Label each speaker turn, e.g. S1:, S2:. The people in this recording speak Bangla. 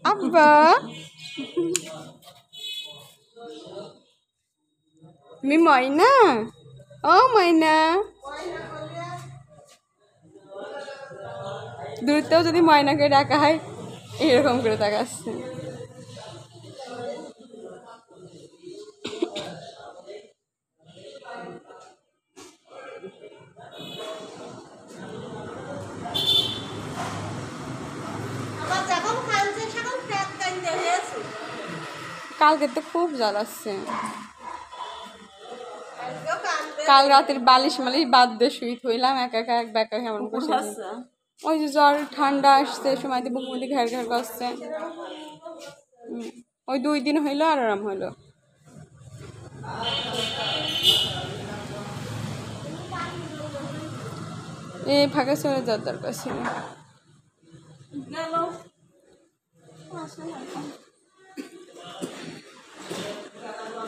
S1: আব্বা মি ময়না ও ময়না দূরতেও যদি ময়নাকে ডাকা হয় এরকম করে তাকাচ্ছে কালকে তো খুব জ্বালাচ্ছে কাল রাতের বালিশ মালিশ বাদ দিয়ে শুই হইলাম একা একা এক বেকা কেমন বসে ওই যে জ্বর ঠান্ডা আসছে সময় দিয়ে বুকুমুদি ঘের ঘের করছে ওই 2 দিন হইলো আর আরাম হইলো এই ফাঁকা চলে যাওয়ার দরকার ছিল